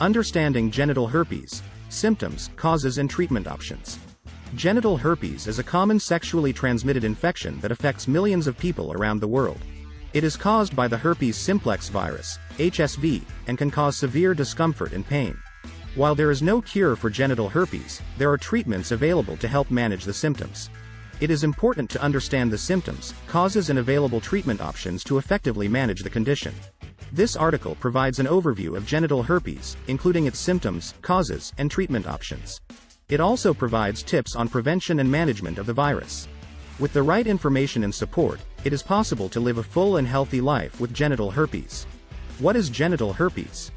Understanding genital herpes. Symptoms, causes and treatment options. Genital herpes is a common sexually transmitted infection that affects millions of people around the world. It is caused by the herpes simplex virus, HSV, and can cause severe discomfort and pain. While there is no cure for genital herpes, there are treatments available to help manage the symptoms. It is important to understand the symptoms, causes and available treatment options to effectively manage the condition. This article provides an overview of genital herpes, including its symptoms, causes, and treatment options. It also provides tips on prevention and management of the virus. With the right information and support, it is possible to live a full and healthy life with genital herpes. What is genital herpes?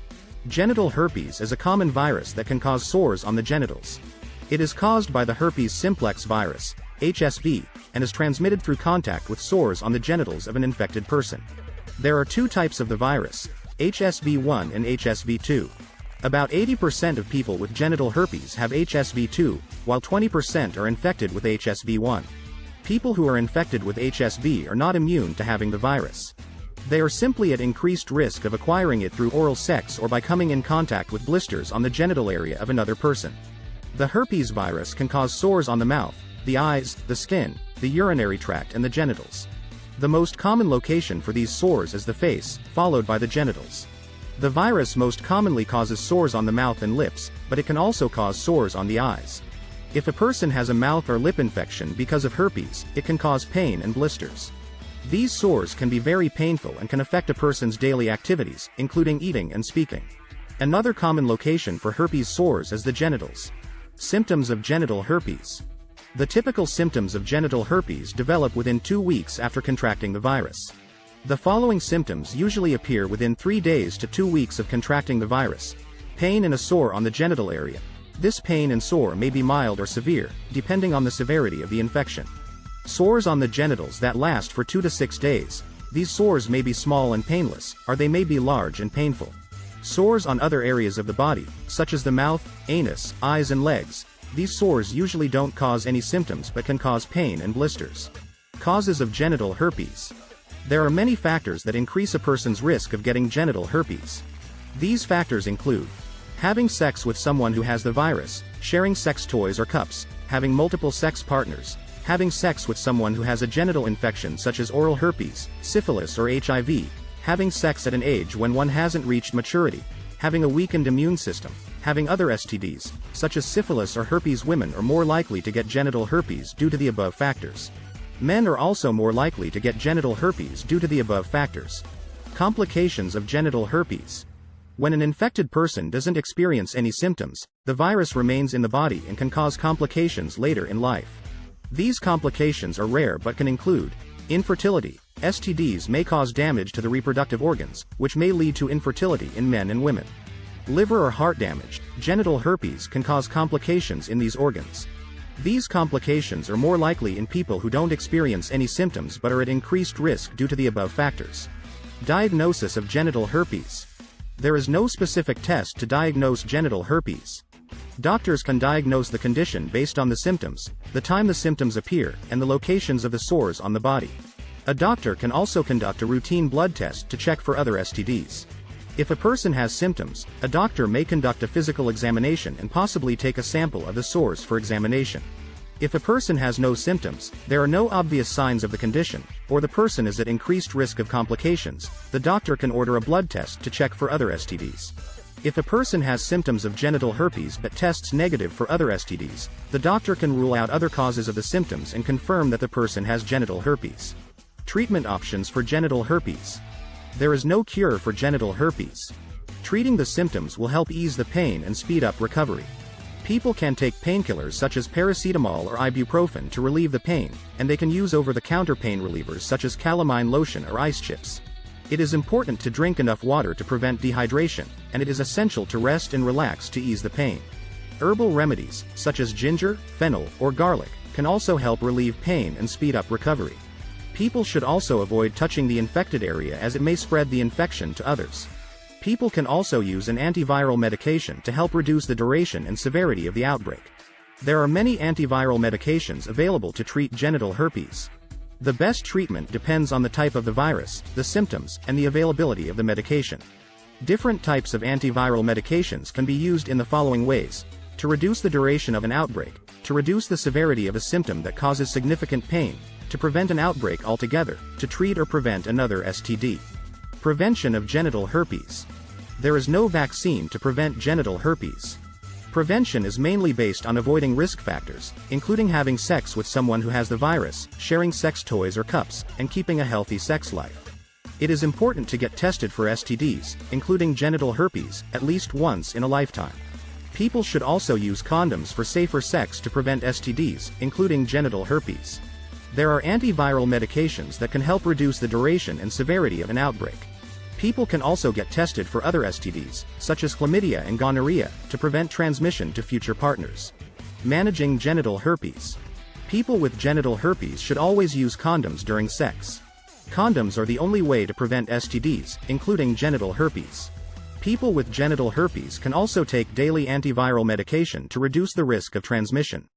Genital herpes is a common virus that can cause sores on the genitals. It is caused by the herpes simplex virus, HSV, and is transmitted through contact with sores on the genitals of an infected person. There are two types of the virus, HSV-1 and HSV-2. About 80% of people with genital herpes have HSV-2, while 20% are infected with HSV-1. People who are infected with HSV are not immune to having the virus. They are simply at increased risk of acquiring it through oral sex or by coming in contact with blisters on the genital area of another person. The herpes virus can cause sores on the mouth, the eyes, the skin, the urinary tract and the genitals. The most common location for these sores is the face, followed by the genitals. The virus most commonly causes sores on the mouth and lips, but it can also cause sores on the eyes. If a person has a mouth or lip infection because of herpes, it can cause pain and blisters. These sores can be very painful and can affect a person's daily activities, including eating and speaking. Another common location for herpes sores is the genitals. Symptoms of genital herpes. The typical symptoms of genital herpes develop within 2 weeks after contracting the virus. The following symptoms usually appear within 3 days to 2 weeks of contracting the virus. Pain and a sore on the genital area. This pain and sore may be mild or severe, depending on the severity of the infection. Sores on the genitals that last for 2 to 6 days. These sores may be small and painless, or they may be large and painful. Sores on other areas of the body, such as the mouth, anus, eyes and legs. These sores usually don't cause any symptoms but can cause pain and blisters. Causes of genital herpes. There are many factors that increase a person's risk of getting genital herpes. These factors include having sex with someone who has the virus, sharing sex toys or cups, having multiple sex partners, having sex with someone who has a genital infection such as oral herpes, syphilis or HIV, having sex at an age when one hasn't reached maturity, having a weakened immune system, having other STDs, such as syphilis or herpes. Women are more likely to get genital herpes due to the above factors. Men are also more likely to get genital herpes due to the above factors. Complications of genital herpes. When an infected person doesn't experience any symptoms, the virus remains in the body and can cause complications later in life. These complications are rare but can include infertility. STDs may cause damage to the reproductive organs, which may lead to infertility in men and women. Liver or heart damage. Genital herpes can cause complications in these organs. These complications are more likely in people who don't experience any symptoms but are at increased risk due to the above factors. Diagnosis of genital herpes. There is no specific test to diagnose genital herpes. Doctors can diagnose the condition based on the symptoms, the time the symptoms appear, and the locations of the sores on the body. A doctor can also conduct a routine blood test to check for other STDs. If a person has symptoms, a doctor may conduct a physical examination and possibly take a sample of the sores for examination. If a person has no symptoms, there are no obvious signs of the condition, or the person is at increased risk of complications, the doctor can order a blood test to check for other STDs. If a person has symptoms of genital herpes but tests negative for other STDs, the doctor can rule out other causes of the symptoms and confirm that the person has genital herpes. Treatment options for genital herpes. There is no cure for genital herpes. Treating the symptoms will help ease the pain and speed up recovery. People can take painkillers such as paracetamol or ibuprofen to relieve the pain, and they can use over-the-counter pain relievers such as calamine lotion or ice chips. It is important to drink enough water to prevent dehydration, and it is essential to rest and relax to ease the pain. Herbal remedies, such as ginger, fennel, or garlic, can also help relieve pain and speed up recovery. People should also avoid touching the infected area as it may spread the infection to others. People can also use an antiviral medication to help reduce the duration and severity of the outbreak. There are many antiviral medications available to treat genital herpes. The best treatment depends on the type of the virus, the symptoms, and the availability of the medication. Different types of antiviral medications can be used in the following ways: to reduce the duration of an outbreak, to reduce the severity of a symptom that causes significant pain, to prevent an outbreak altogether, to treat or prevent another STD. Prevention of genital herpes. There is no vaccine to prevent genital herpes. Prevention is mainly based on avoiding risk factors, including having sex with someone who has the virus, sharing sex toys or cups, and keeping a healthy sex life. It is important to get tested for STDs, including genital herpes, at least once in a lifetime. People should also use condoms for safer sex to prevent STDs, including genital herpes. There are antiviral medications that can help reduce the duration and severity of an outbreak. People can also get tested for other STDs, such as chlamydia and gonorrhea, to prevent transmission to future partners. Managing genital herpes. People with genital herpes should always use condoms during sex. Condoms are the only way to prevent STDs, including genital herpes. People with genital herpes can also take daily antiviral medication to reduce the risk of transmission.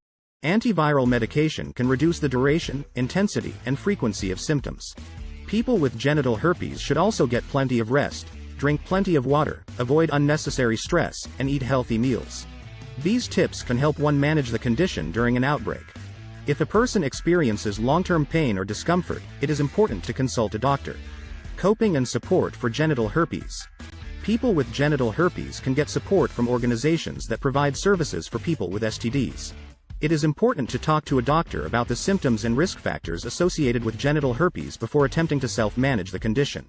Antiviral medication can reduce the duration, intensity, and frequency of symptoms. People with genital herpes should also get plenty of rest, drink plenty of water, avoid unnecessary stress, and eat healthy meals. These tips can help one manage the condition during an outbreak. If a person experiences long-term pain or discomfort, it is important to consult a doctor. Coping and support for genital herpes. People with genital herpes can get support from organizations that provide services for people with STDs. It is important to talk to a doctor about the symptoms and risk factors associated with genital herpes before attempting to self-manage the condition.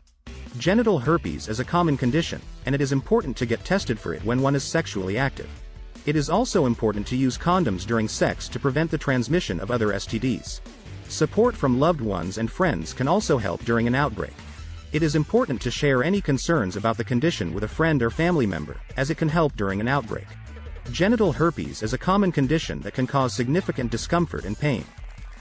Genital herpes is a common condition, and it is important to get tested for it when one is sexually active. It is also important to use condoms during sex to prevent the transmission of other STDs. Support from loved ones and friends can also help during an outbreak. It is important to share any concerns about the condition with a friend or family member, as it can help during an outbreak. Genital herpes is a common condition that can cause significant discomfort and pain.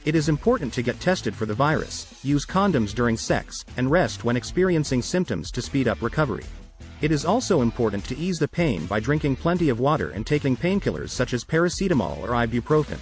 It is important to get tested for the virus, use condoms during sex, and rest when experiencing symptoms to speed up recovery. It is also important to ease the pain by drinking plenty of water and taking painkillers such as paracetamol or ibuprofen.